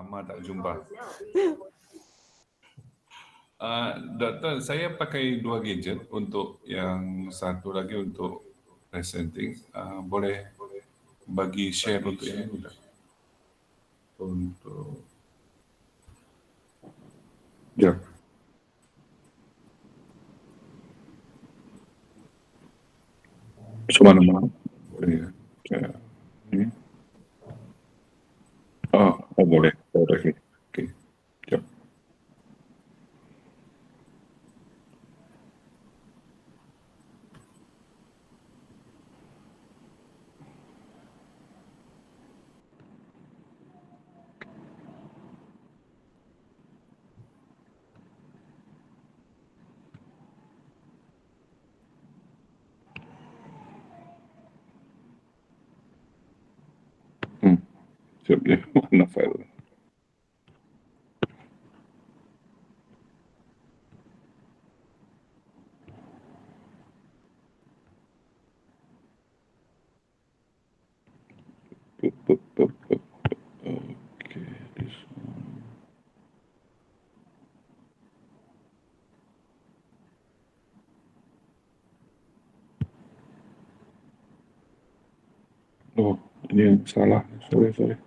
Lama tak jumpa. Doktor, saya pakai 2 gadget, untuk yang satu lagi untuk presenting. Boleh bagi share untuk ini tak? Untuk ya. Mana-mana. Boleh ya. Saya ini. Boleh. Okey. Okey. Jap. Siap ya. Mana file? Okay, this one. Oh, ini yang salah. Sorry. Salah.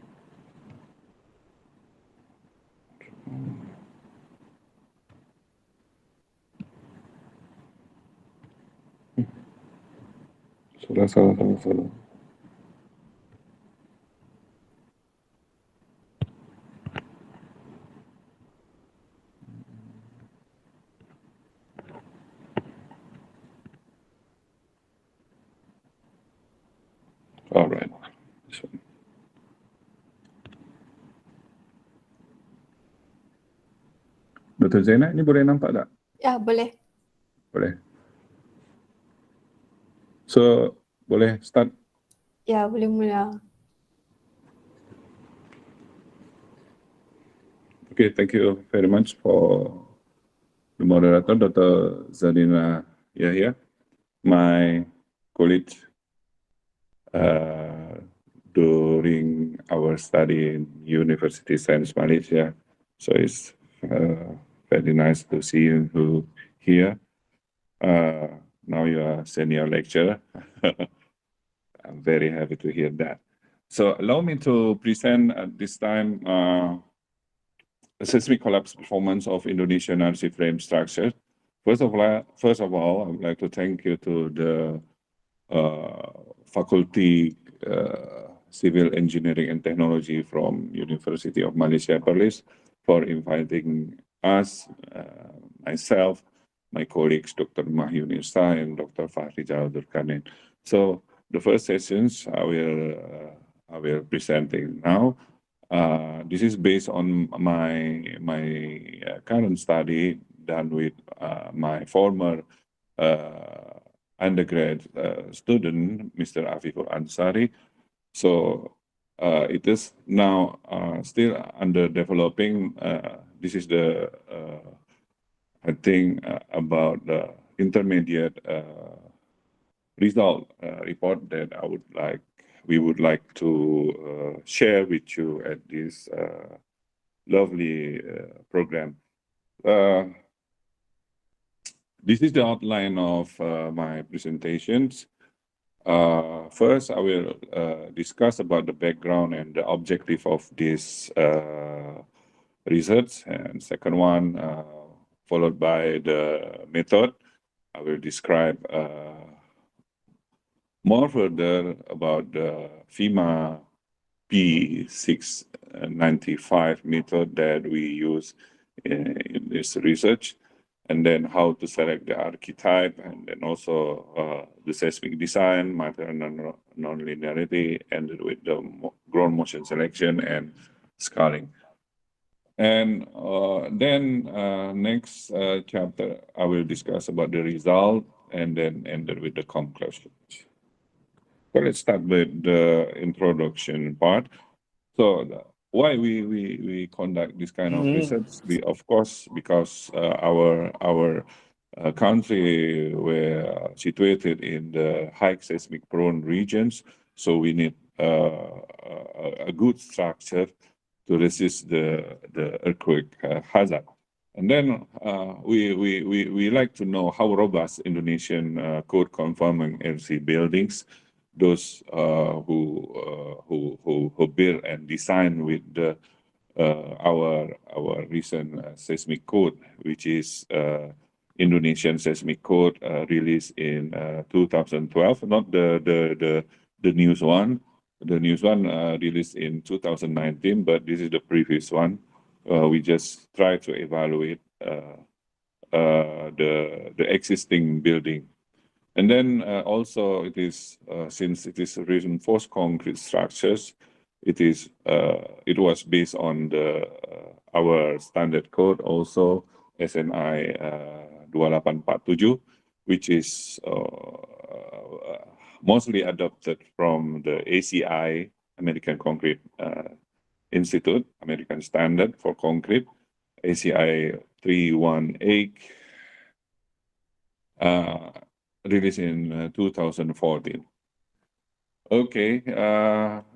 Alright. This one. Dr. Zaina, ini boleh nampak tak? Ya, boleh. Boleh. So, boleh start? Ya, boleh mula. Okay, thank you very much for the moderator, Dr. Zarina Yahya, my colleague during our study in University Science Malaysia. So it's very nice to see you here. Now you are senior lecturer. I'm very happy to hear that. So allow me to present at this time seismic collapse performance of Indonesian RC frame structure. First of all, I would like to thank you to the Faculty Civil Engineering and Technology from University of Malaysia, Perlis, for inviting us, myself, my colleagues, Dr. Mahyunisa and Dr. Fahri Jaldur-Kanin. So the first sessions I will presenting now. This is based on my current study done with my former undergrad student, Mr. Afiful Ansari. So it is now still under developing. This is the I think about the intermediate result report that we would like to share with you at this lovely program. This is the outline of my presentations. First, I will discuss about the background and the objective of this research, and second one, followed by the method. I will describe more further about the FEMA P695 method that we use in this research, and then how to select the archetype, and then also the seismic design, material nonlinearity, and with the ground motion selection and scaling. And then next chapter, I will discuss about the result, and then end with the conclusion. So let's start with the introduction part. So why we conduct this kind of research? Of course, because our country were situated in the high seismic prone regions, so we need a good structure to resist the earthquake hazard. And then we like to know how robust Indonesian code conforming MC buildings, those who build and design with our recent seismic code, which is Indonesian seismic code released in 2012, not the news one. The news one released in 2019, but this is the previous one. We just try to evaluate the existing building. And then also it is, since it is reinforced concrete structures, it was based on our standard code also, SNI 2847, which is mostly adopted from the ACI, American Concrete Institute, American Standard for Concrete, ACI 318, released in 2014. Okay,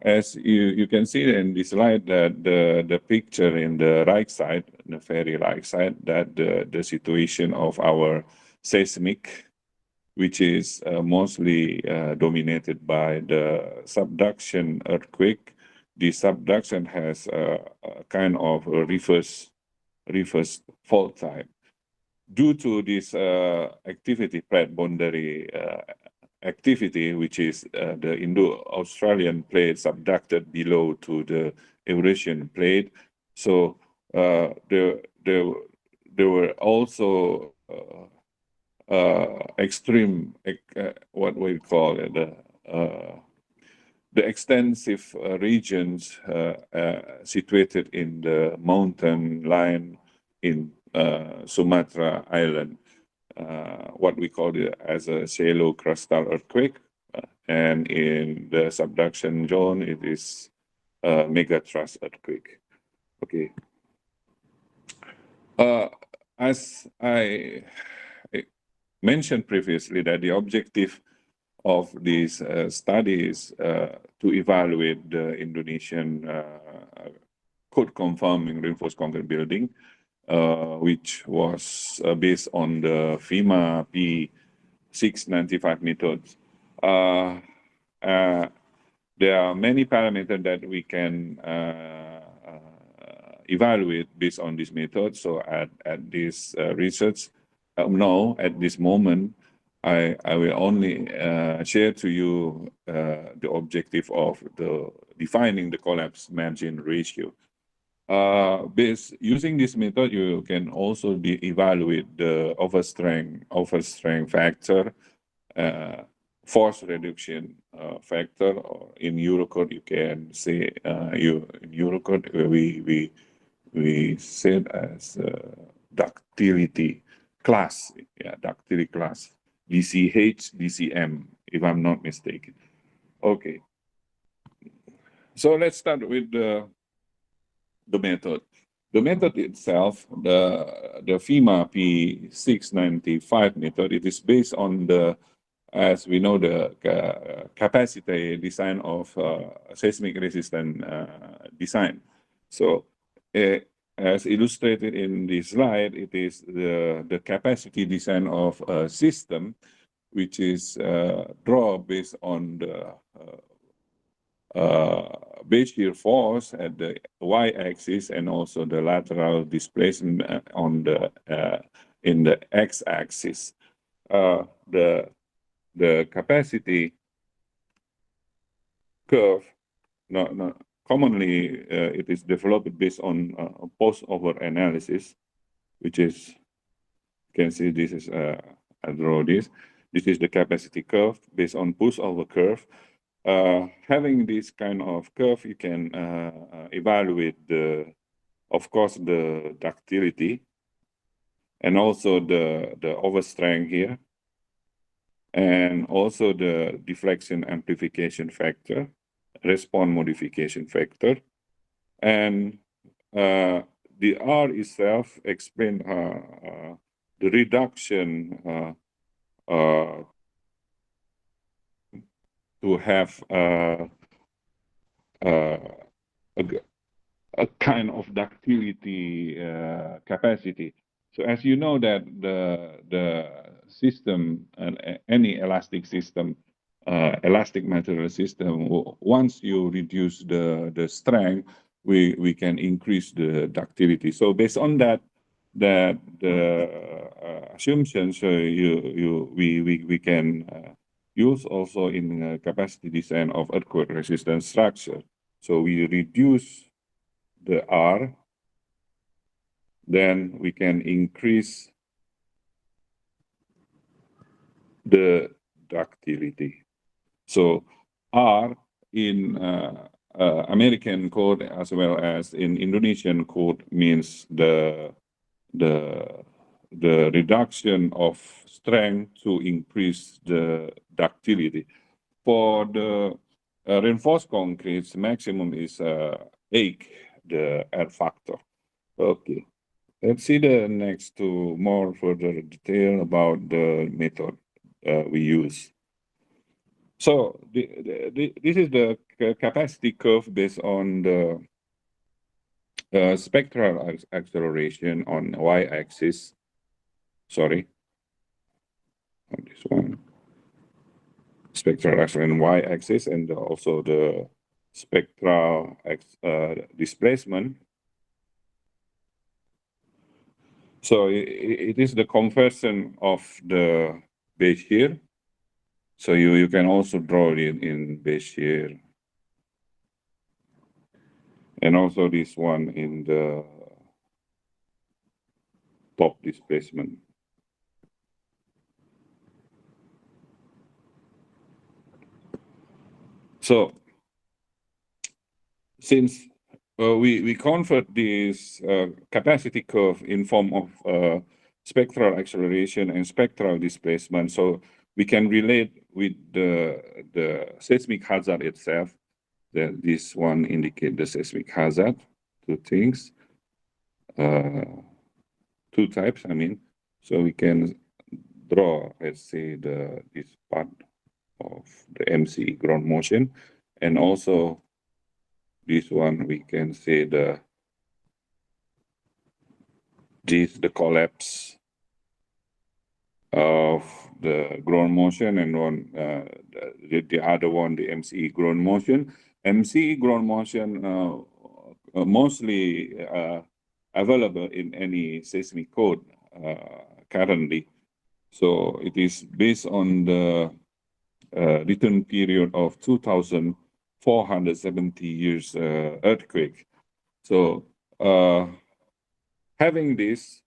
as you can see in this slide, that the picture in the right side, the very right side, that the situation of our seismic, which is mostly dominated by the subduction earthquake. The subduction has a kind of a reverse fault type. Due to this activity, plate boundary activity, which is the Indo-Australian plate subducted below to the Eurasian plate. So there were also extreme, what we call it, the extensive regions situated in the mountain line in Sumatra Island, what we call it as a shallow crustal earthquake, and in the subduction zone, it is a megathrust earthquake. Okay. As I mentioned previously, that the objective of these studies to evaluate the Indonesian code conforming reinforced concrete building, which was based on the FEMA P695 methods. There are many parameters that we can evaluate based on this method. So at this research, now at this moment, I will only share to you the objective of defining the collapse margin ratio. Using this method, you can also evaluate the overstrength factor, force reduction factor, or in Eurocode you can say in Eurocode we said as ductility class, ductility class, DCH, DCM, if I'm not mistaken. Okay, so let's start with the method. The method itself, the FEMA P695 method, it is based on as we know, the capacity design of seismic resistant design. So as illustrated in this slide, it is the capacity design of a system which is drawn based on the base shear force at the y-axis and also the lateral displacement on in the x-axis. The capacity curve, commonly it is developed based on post-over analysis, which is, you can see this is, I draw this. This is the capacity curve based on push-over curve. Having this kind of curve, you can evaluate of course, the ductility and also the overstrength here, and also the deflection amplification factor, response modification factor, and the R itself explain the reduction to have a kind of ductility capacity. So as you know that the system and any elastic system, elastic material system, once you reduce the strength, we can increase the ductility. So based on that the assumptions, we can use also in capacity design of earthquake resistant structure. So we reduce the R, then we can increase the ductility. So R in American code as well as in Indonesian code means the reduction of strength to increase the ductility. For the reinforced concrete, maximum is 8, the R factor. Okay, let's see the next to more further detail about the method we use. So this is the capacity curve based on the spectral acceleration on y-axis. Sorry, on this one. Spectral acceleration on y-axis and also the spectral displacement. So it is the conversion of the base shear. So you can also draw it in base shear. And also this one in the top displacement. So since we convert this capacity curve in form of spectral acceleration and spectral displacement, so we can relate with the seismic hazard itself. This one indicates the seismic hazard, two things, two types, I mean. So we can draw, let's say, this part of the MC ground motion, and also this one we can say the collapse of the ground motion, and one the other one, the MCE ground motion. MCE ground motion mostly available in any seismic code currently. So it is based on the return period of 2,470 years earthquake. So having this,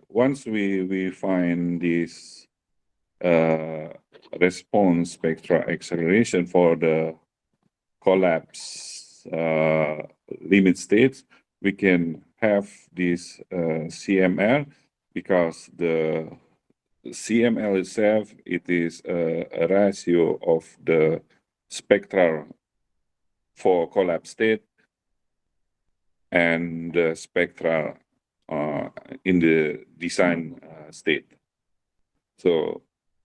once we find this response spectral acceleration for the collapse limit states, we can have this CML, because the CML itself, it is a ratio of the spectral for collapse state and the spectral in the design state. So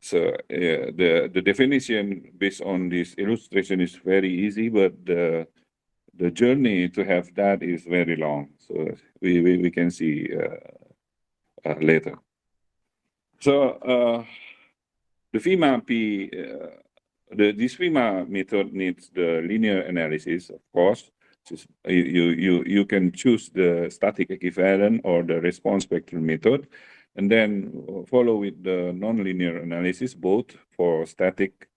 the definition based on this illustration is very easy, but the journey to have that is very long. So we can see later. So the FEMA-P, this FEMA method needs the linear analysis, of course. You can choose the static equivalent or the response spectral method, and then follow with the nonlinear analysis, both for static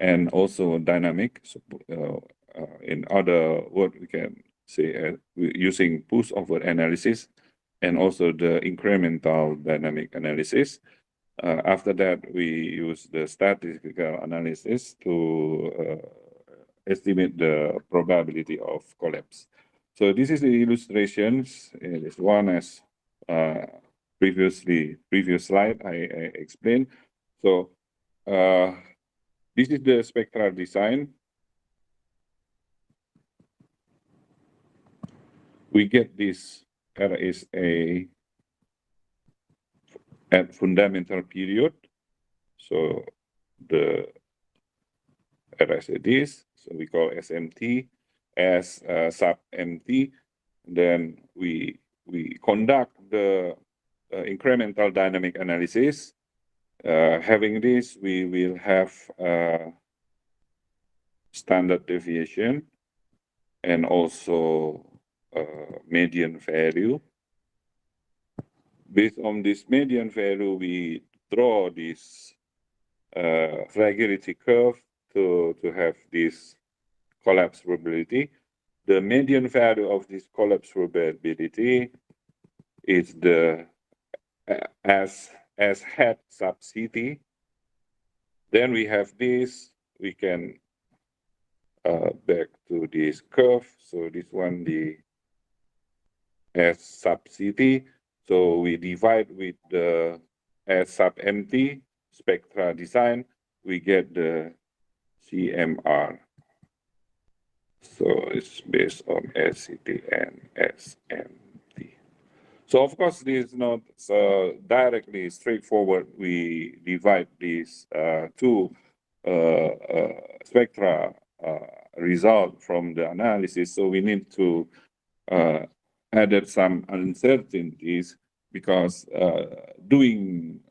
and also dynamic. So, in other words, we can say using pushover analysis and also the incremental dynamic analysis. After that, we use the statistical analysis to estimate the probability of collapse. So this is the illustrations. This one as previous slide I explained. So this is the spectral design. We get this RSA at fundamental period. So the RSA this, so we call SMT as sub MT. Then we conduct the incremental dynamic analysis. Having this, we will have standard deviation and also median value. Based on this median value, we draw this fragility curve to have this collapse probability. The median value of this collapse probability is the as hat sub CT. Then we have this, we can back to this curve. So this one, the S sub CT. So we divide with the S sub MT spectra design, we get the CMR. So it's based on SCT and SMT. So of course, this is not directly straightforward. We divide these two spectra result from the analysis. So we need to add some uncertainties because dealing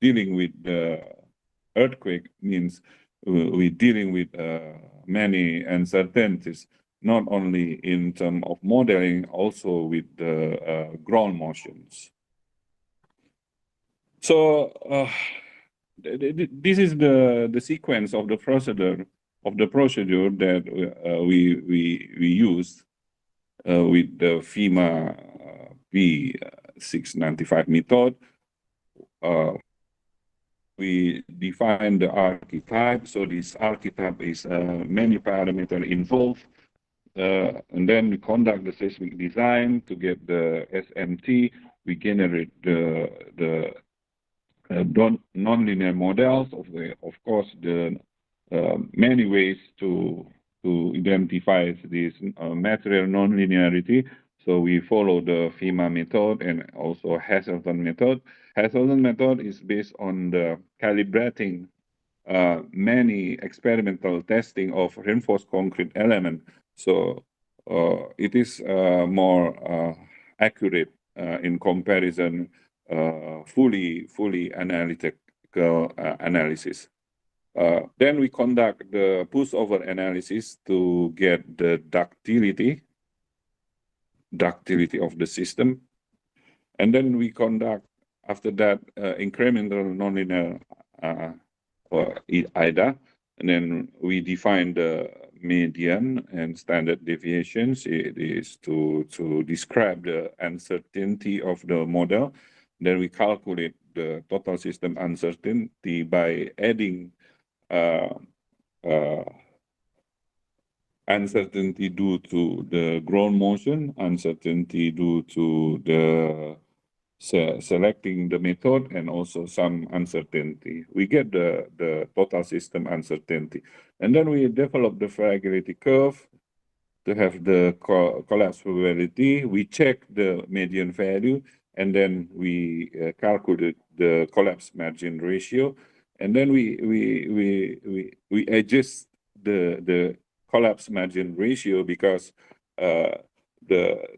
with the earthquake means we're dealing with many uncertainties, not only in terms of modeling, also with the ground motions. So this is the sequence of the procedure that we use with the FEMA P695 method. We define the archetype. So this archetype is many parameters involved. And then we conduct the seismic design to get the SMT. We generate the nonlinear models of course, the many ways to identify this material nonlinearity. So we follow the FEMA method and also Hasselton method. Hasselton method is based on the calibrating many experimental testing of reinforced concrete element. So it is more accurate in comparison fully analytical analysis. Then we conduct the pushover analysis to get the ductility of the system. And then we conduct, after that, incremental nonlinear or IDA. And then we define the median and standard deviations. It is to describe the uncertainty of the model. Then we calculate the total system uncertainty by adding uncertainty due to the ground motion, uncertainty due to the selecting the method, and also some uncertainty. We get the total system uncertainty. And then we develop the fragility curve to have the collapse probability. We check the median value, and then we calculate the collapse margin ratio. And then we adjust the collapse margin ratio because the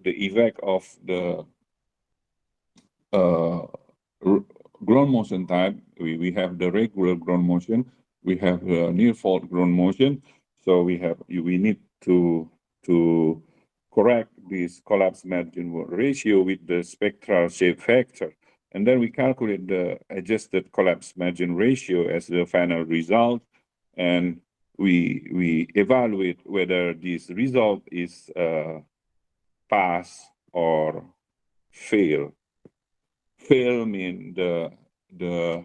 effect of the ground motion type, we have the regular ground motion, we have the near fault ground motion. So we need to correct this collapse margin ratio with the spectral shape factor. And then we calculate the adjusted collapse margin ratio as the final result. And we evaluate whether this result is pass or fail. Fail means the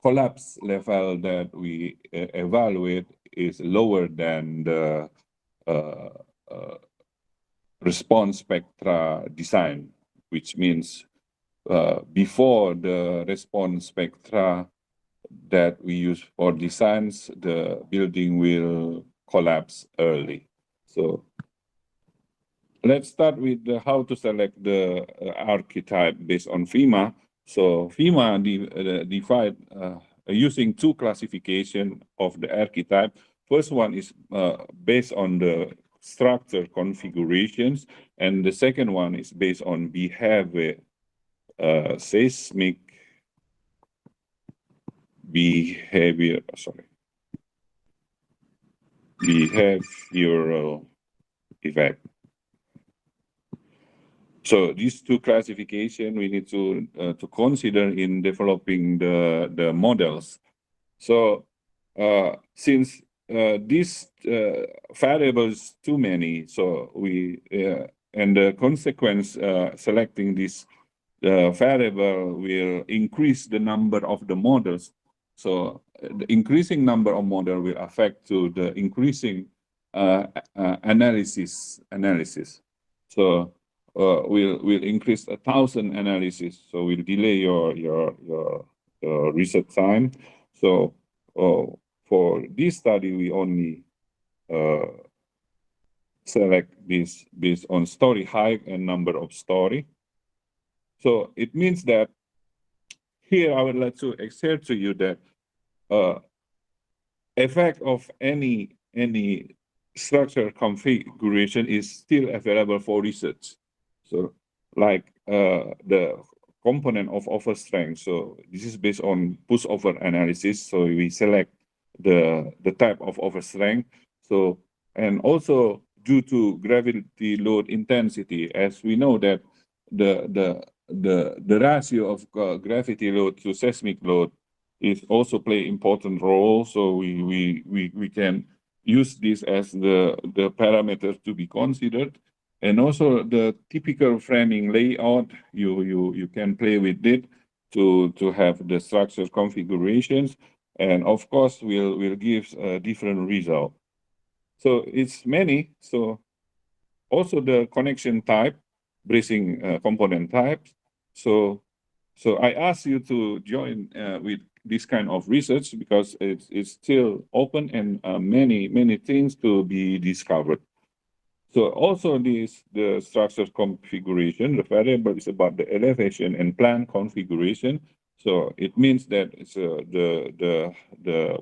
collapse level that we evaluate is lower than the response spectra design, which means before the response spectra that we use for designs, the building will collapse early. So let's start with how to select the archetype based on FEMA. So FEMA divide using two classification of the archetype. First one is based on the structure configurations, and the second one is based on seismic behavioral effect. So these two classifications we need to consider in developing the models. So since these variables too many, so we and the consequence selecting this variable will increase the number of the models. So the increasing number of models will affect to the increasing analysis. So we'll increase 1,000 analysis. So we'll delay your research time. So for this study, we only select this based on story height and number of story. So it means that here I would like to exert to you that effect of any structure configuration is still available for research. So like the component of overstrength. So this is based on pushover analysis. So we select the type of overstrength. So, and also due to gravity load intensity, as we know that the ratio of gravity load to seismic load is also play important role. So we can use this as the parameter to be considered. And also the typical framing layout, you can play with it to have the structure configurations, and of course will give a different result. So it's many. So also the connection type, bracing component types. So I ask you to join with this kind of research because it's still open and many things to be discovered. So also the structure configuration, the variable is about the elevation and plan configuration. So it means that it's the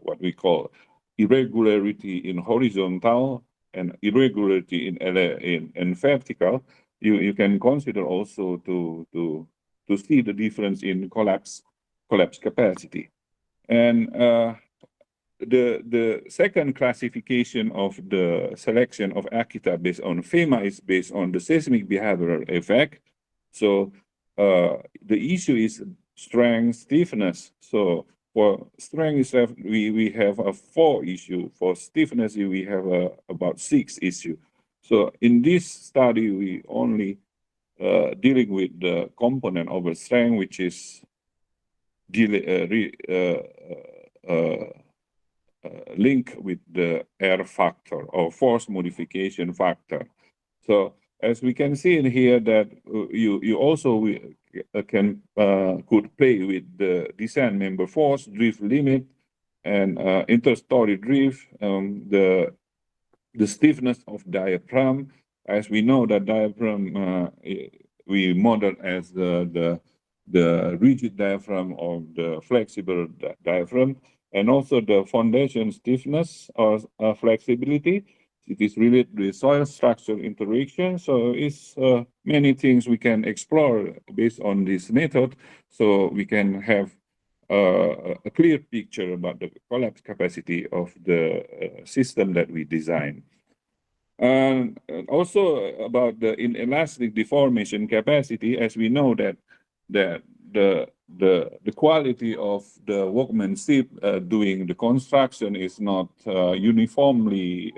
what we call irregularity in horizontal and irregularity in vertical. You can consider also to see the difference in collapse capacity. And the second classification of the selection of AKITA based on FEMA is based on the seismic behavioral effect. So the issue is strength, stiffness. So for strength, we have a 4 issue. For stiffness, we have about 6 issue. So in this study, we only dealing with the component of the strength, which is link with the air factor or force modification factor. So as we can see in here that you also could play with the descent member force, drift limit, and interstory drift, the stiffness of diaphragm. As we know that diaphragm we model as the rigid diaphragm or the flexible diaphragm, and also the foundation stiffness or flexibility. It is related with soil structure interaction. So it's many things we can explore based on this method. So we can have a clear picture about the collapse capacity of the system that we design. And also about the inelastic deformation capacity, as we know that the quality of the workmanship doing the construction is not uniformly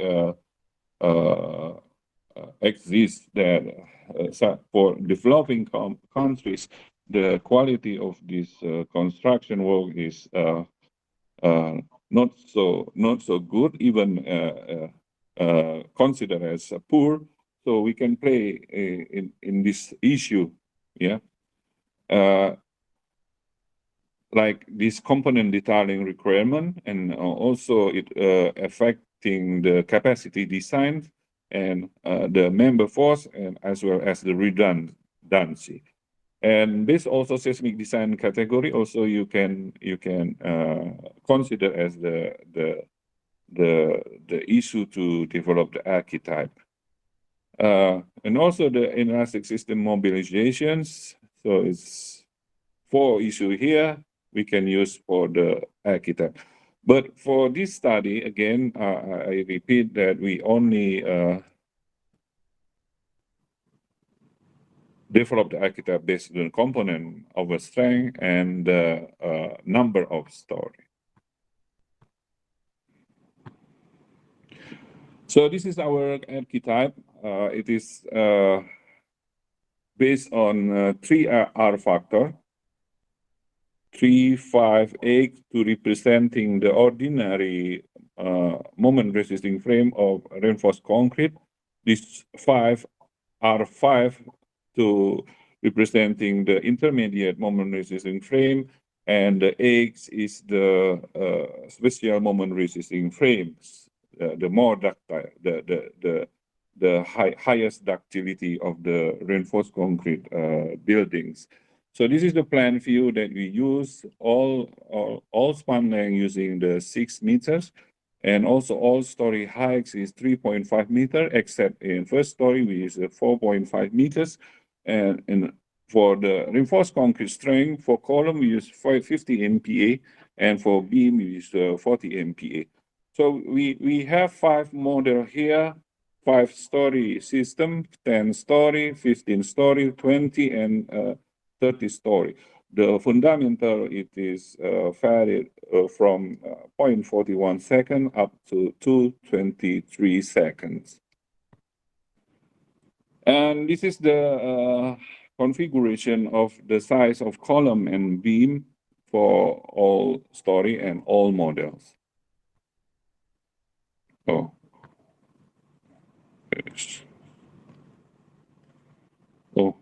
exists. That for developing countries, the quality of this construction work is not so good, even considered as poor. So we can play in this issue, yeah. Like this component detailing requirement, and also it affecting the capacity design and the member force, and as well as the redundancy. And this also seismic design category also you can consider as the issue to develop the archetype. And also the inelastic system mobilizations. So it's 4 issues here we can use for the architect. But for this study, again, I repeat that we only develop the architect based on component of a strength and the number of story. So this is our archetype. It is based on 3 R factor, 3, 5, 8 to representing the ordinary moment resisting frame of reinforced concrete. This 5 R5 to representing the intermediate moment resisting frame, and the X is the special moment resisting frames, the more ductile, the highest ductility of the reinforced concrete buildings. So this is the plan view that we use all span length using the 6 meters, and also all story heights is 3.5 meter, except in first story we use 4.5 meters, and for the reinforced concrete strength for column we use 50 MPa, and for beam we use 40 MPa. So we have 5 model here. 5-story system, 10-story, 15-story, 20, and 30-story. The fundamental, it is varied from 0.41 second up to 223 seconds. And this is the configuration of the size of column and beam for all story and all models. Oh. Oh,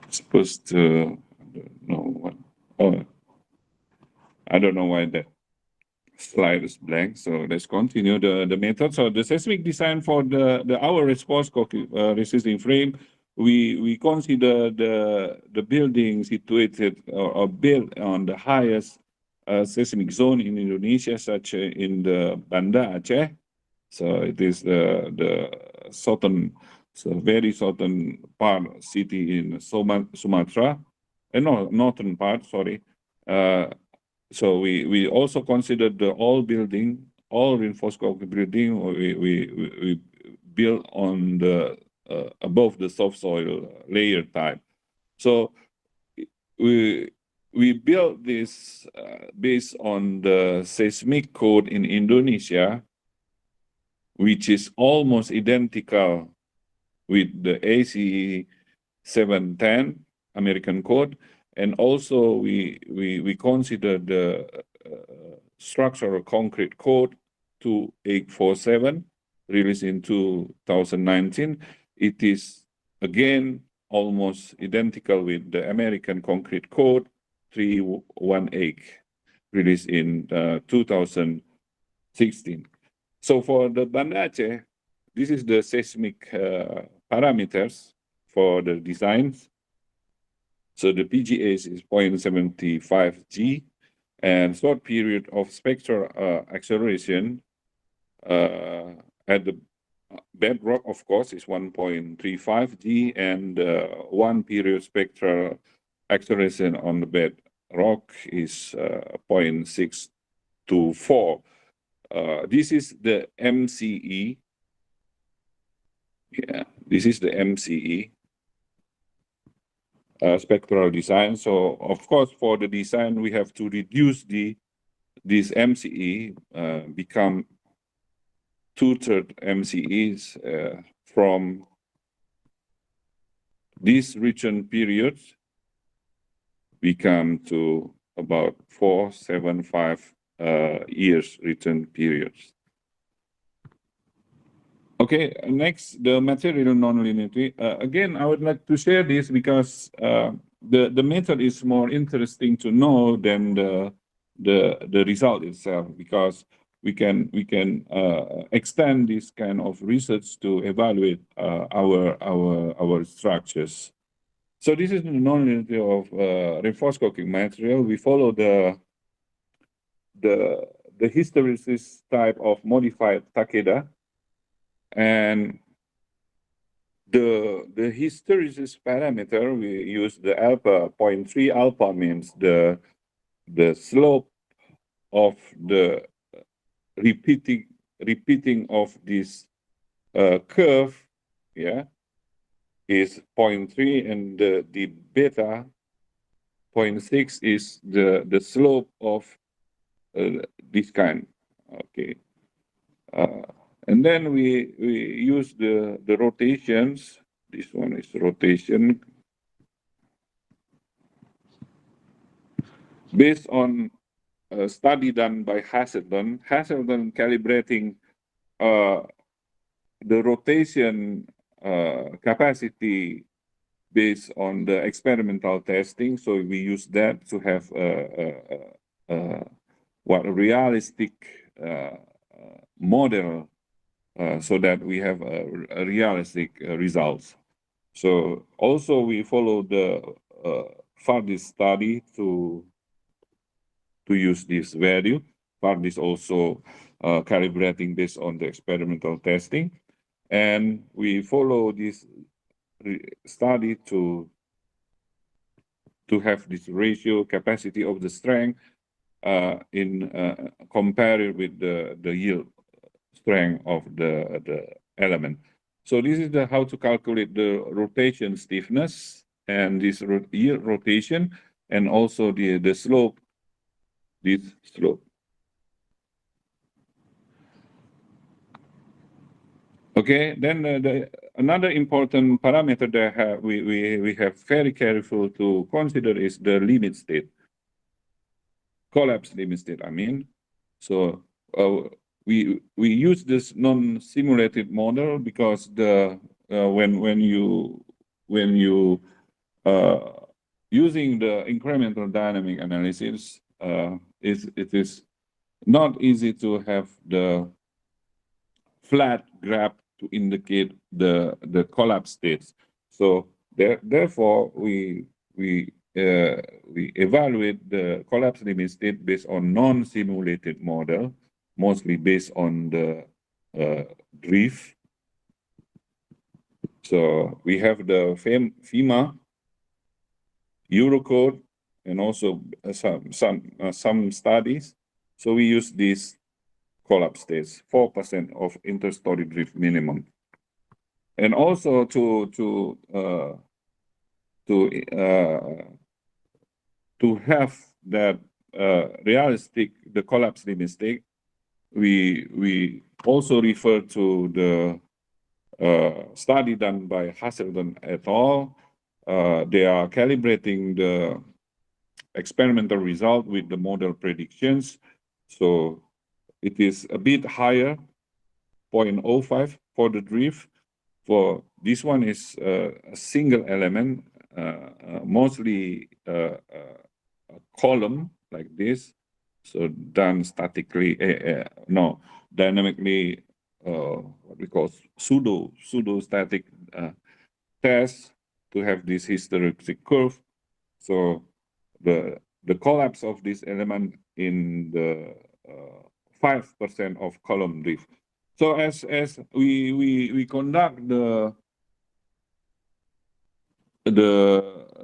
supposed to, I don't know what. Oh, I don't know why that slide is blank. So let's continue the method. So the seismic design for our response resisting frame, we consider the building situated or built on the highest seismic zone in Indonesia, such in the Banda Aceh. So it is the southern, so very southern part city in Sumatra, no, northern part, sorry. So we also consider the all building, all reinforced concrete building, we build on the above the soft soil layer type. So we built this based on the seismic code in Indonesia, which is almost identical with the ACE 710 American code. And also we consider the structural concrete code 2847 released in 2019. It is again almost identical with the American concrete code 318 released in 2016. So for the Banda Aceh, this is the seismic parameters for the designs. So the PGA is 0.75 G, and short period of spectral acceleration at the bedrock, of course, is 1.35 G, and 1 period spectral acceleration on the bedrock is 0.624. This is the MCE. Yeah, this is the MCE spectral design. So of course, for the design, we have to reduce this MCE, become 2/3 MCEs from this region periods, become to about 475 years return periods. Okay, next, the material nonlinearity. Again, I would like to share this because the method is more interesting to know than the result itself, because we can extend this kind of research to evaluate our structures. So this is the nonlinearity of reinforced concrete material. We follow the hysteresis type of modified Takeda. And the hysteresis parameter, we use the alpha, 0.3 alpha means the slope of the repeating of this curve, yeah, is 0.3, and the beta 0.6 is the slope of this kind. Okay. And then we use the rotations. This one is rotation based on a study done by Hasselton. Hasselton calibrating the rotation capacity based on the experimental testing. So we use that to have what a realistic model, so that we have a realistic results. So also we follow the Fardis study to use this value. Fardis also calibrating based on the experimental testing, and we follow this study to have this ratio capacity of the strength in compare it with the yield strength of the element. So this is how to calculate the rotation stiffness and this yield rotation, and also the slope, this slope. Okay, then another important parameter that we have very careful to consider is the limit state, collapse limit state, I mean. So we use this non-simulated model because when you using the incremental dynamic analysis, it is not easy to have the flat graph to indicate the collapse states. So therefore we evaluate the collapse limit state based on non-simulated model, mostly based on the drift. So we have the FEMA, Eurocode, and also some studies. So we use these collapse states, 4% of interstory drift minimum, and also to have that realistic the collapse limit state, we also refer to the study done by Hasselton et al. They are calibrating the experimental result with the model predictions. So it is a bit higher, 0.05 for the drift. For this one is a single element, mostly a column like this. So done statically, no, dynamically, what we call pseudo-static test to have this hysteretic curve. So the collapse of this element in the 5% of column drift. So as we conduct the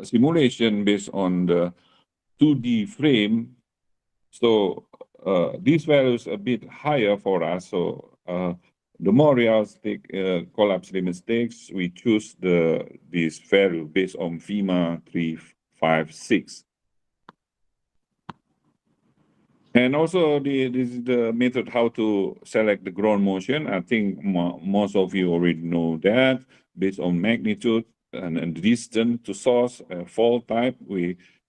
simulation based on the 2D frame, so these values a bit higher for us. So the more realistic collapse limit stakes, we choose this value based on FEMA 356. And also this is the method how to select the ground motion. I think most of you already know that based on magnitude and distance to source, fault type.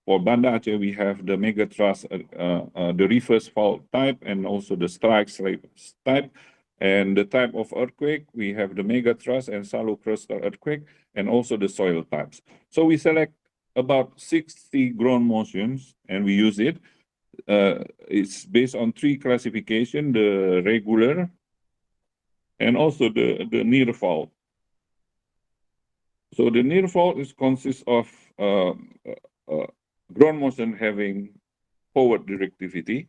For Banda Aceh, we have the megathrust, the reverse fault type, and also the strike slip type. And the type of earthquake, we have the megathrust and shallow crustal earthquake, and also the soil types. So we select about 60 ground motions, and we use it. It's based on 3 classification: the regular, and also the near fault. So the near fault consists of ground motion having forward directivity,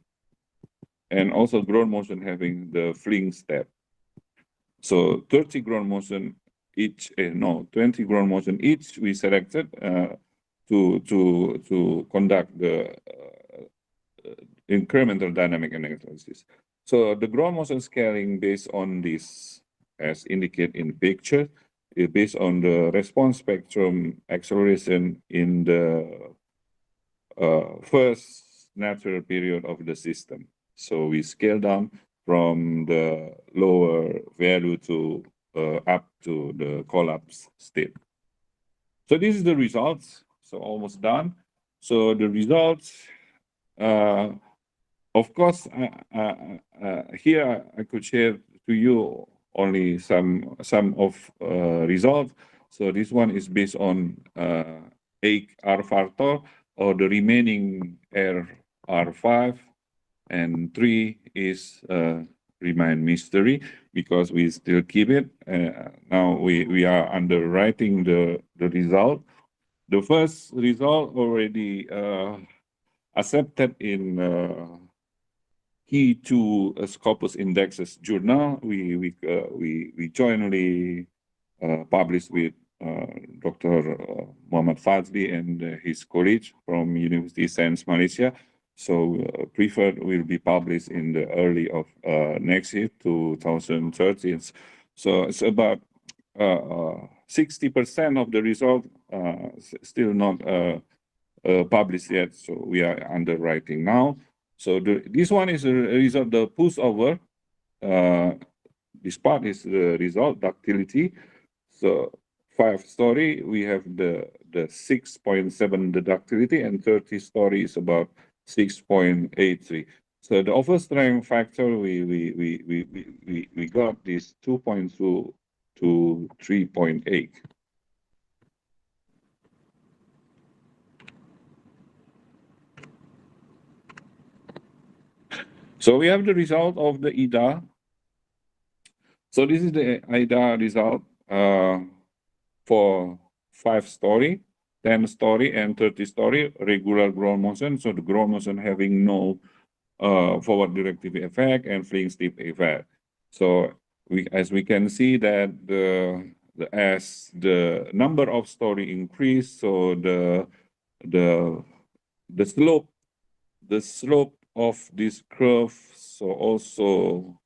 and also ground motion having the fling step. So 30 ground motion each, 20 ground motion each we selected to conduct the incremental dynamic analysis. So the ground motion scaling based on this, as indicated in the picture, is based on the response spectrum acceleration in the first natural period of the system. So we scale down from the lower value to up to the collapse state. So this is the results. So almost done. So the results, of course, here I could share to you only some of results. So this one is based on R factor, or the remaining R5, and 3 is remain mystery because we still keep it. Now we are underwriting the result. The first result already accepted in key to Scopus Indexes journal. We jointly published with Dr. Muhammad Fazli and his colleagues from University Science Malaysia. So preferred will be published in the early of next year, 2013. So it's about 60% of the result still not published yet. So we are underwriting now. So this one is a result, the pushover. This part is the result, ductility. So 5-story, we have the 6.7 the ductility, and 30-story is about 6.83. So the overstrength factor, we got this 2.2 to 3.8. So we have the result of the IDA. So this is the IDA result for 5-story, 10-story, and 30-story regular ground motion. So the ground motion having no forward directive effect and fling steep effect. So as we can see that as the number of story increase, so the slope of this curve so also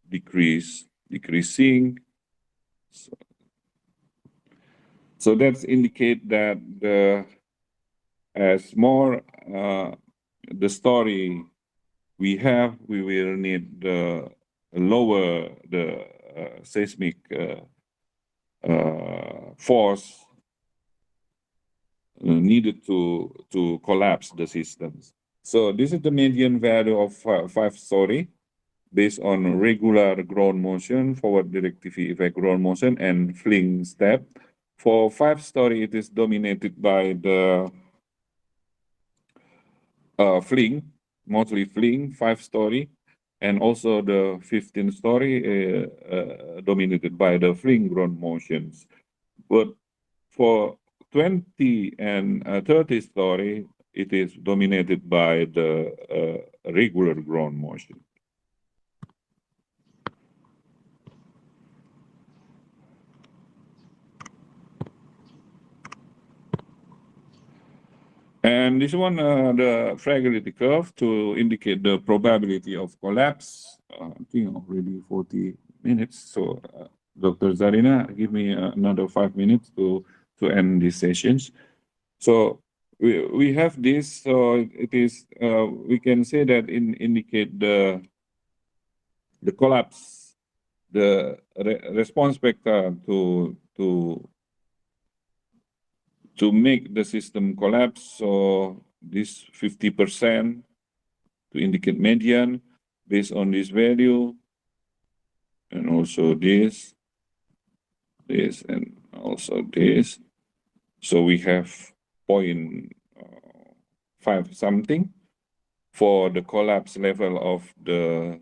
decreasing. So that's indicate that as more the story we have, we will need lower the seismic force needed to collapse the systems. So this is the median value of 5-story based on regular ground motion, forward directive effect ground motion, and fling step. For 5-story, it is dominated by the fling, mostly fling, 5-story, and also the 15-story dominated by the fling ground motions. But for 20 and 30-story, it is dominated by the regular ground motion. And this one, the fragility curve to indicate the probability of collapse. I think already 40 minutes. So Dr. Zarina, give me another 5 minutes to end these sessions. So we have this, so it is, we can say that indicate the collapse, the response vector to make the system collapse. So this 50% to indicate median based on this value, and also this, and also this. So we have 0.5 something for the collapse level of the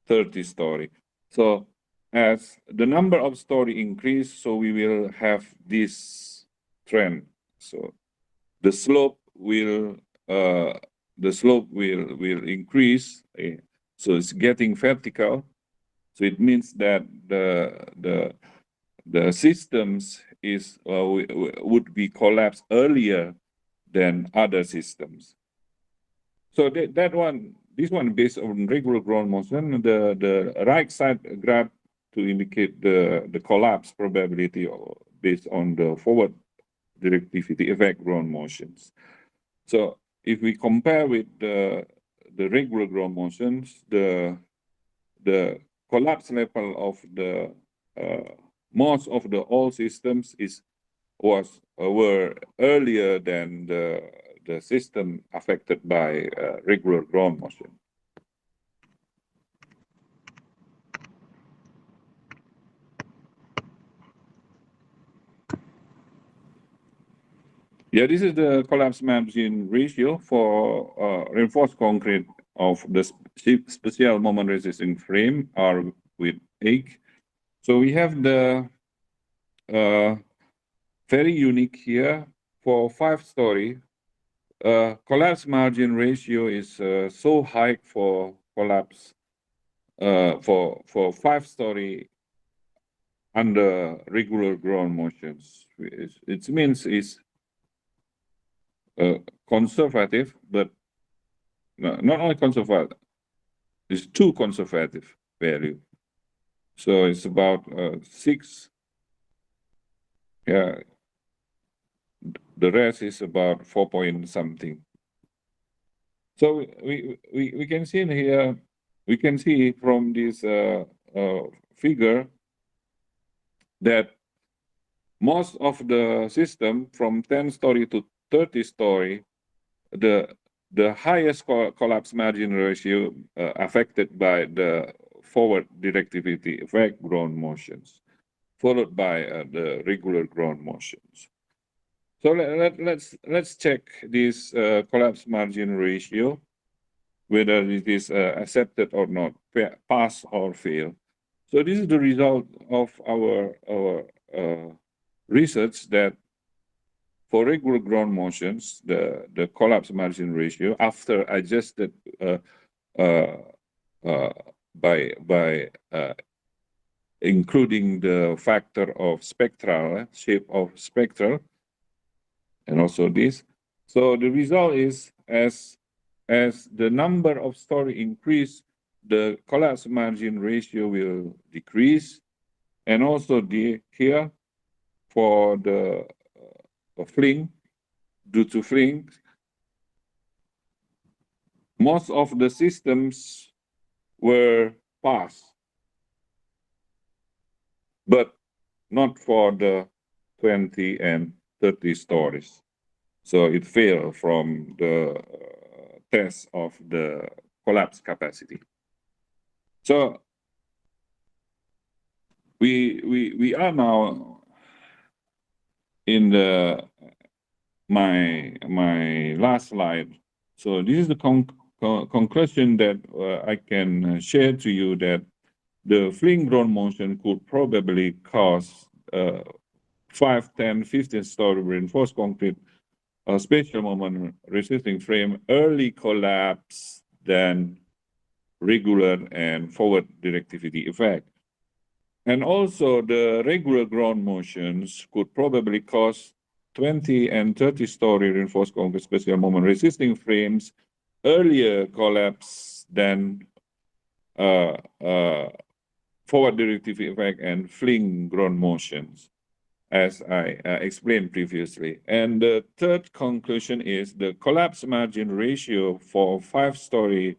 30-story. So as the number of story increase, so we will have this trend. So the slope will increase. So it's getting vertical. So it means that the systems would be collapsed earlier than other systems. So this one based on regular ground motion. The right side graph to indicate the collapse probability based on the forward directivity effect ground motions. So if we compare with the regular ground motions, the collapse level of the most of the all systems were earlier than the system affected by regular ground motion. Yeah, this is the collapse margin ratio for reinforced concrete of the special moment resisting frame or with egg. So we have the very unique here for 5-story. Collapse margin ratio is so high for collapse for 5-story under regular ground motions. It means it's conservative, but not only conservative, it's too conservative value. So it's about 6. Yeah, the rest is about 4 point something. So we can see in here, we can see from this figure that most of the system from 10-story to 30-story, the highest collapse margin ratio affected by the forward directivity effect ground motions, followed by the regular ground motions. So let's check this collapse margin ratio, whether it is accepted or not, pass or fail. So this is the result of our research that for regular ground motions, the collapse margin ratio after adjusted by including the factor of spectral shape of spectral, and also this. So the result is as the number of story increase, the collapse margin ratio will decrease, and also here for the fling, due to fling, most of the systems were passed, but not for the 20 and 30 stories. So it failed from the test of the collapse capacity. So we are now in my last slide. So this is the conclusion that I can share to you, that the fling ground motion could probably cause 5, 10, 15-story reinforced concrete spatial moment resisting frame early collapse than regular and forward directivity effect. And also the regular ground motions could probably cause 20 and 30-story reinforced concrete spatial moment resisting frames earlier collapse than forward directivity effect and fling ground motions, as I explained previously. And the third conclusion is the collapse margin ratio for 5-story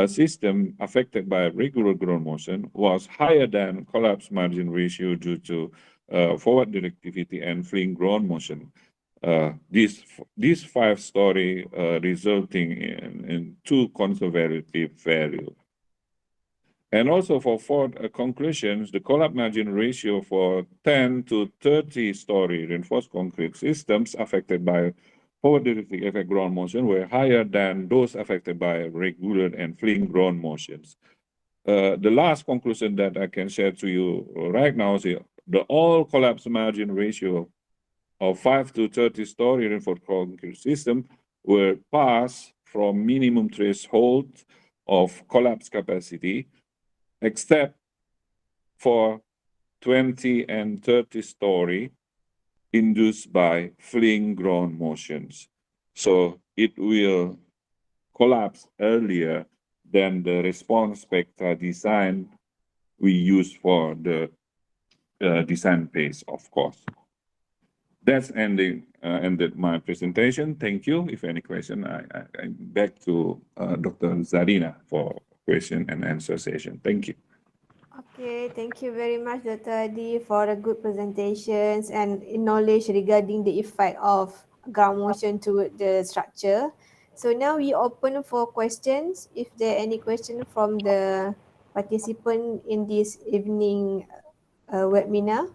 system affected by regular ground motion was higher than collapse margin ratio due to forward directivity and fling ground motion. This 5-story resulting in too conservative value. And also for fourth conclusions, the collapse margin ratio for 10 to 30-story reinforced concrete systems affected by forward directivity effect ground motion were higher than those affected by regular and fling ground motions. The last conclusion that I can share to you right now is the all collapse margin ratio of 5 to 30-story reinforced concrete system were passed from minimum threshold of collapse capacity, except for 20 and 30 story induced by fleeing ground motions. So it will collapse earlier than the response spectra design we use for the design phase, of course. That's ended my presentation. Thank you. If any question, I back to Dr. Zarina for question and answer session. Thank you. Okay, thank you very much, Dr. Adi, for the good presentations and knowledge regarding the effect of ground motion to the structure. So now we open for questions. If there are any question from the participant in this evening webinar.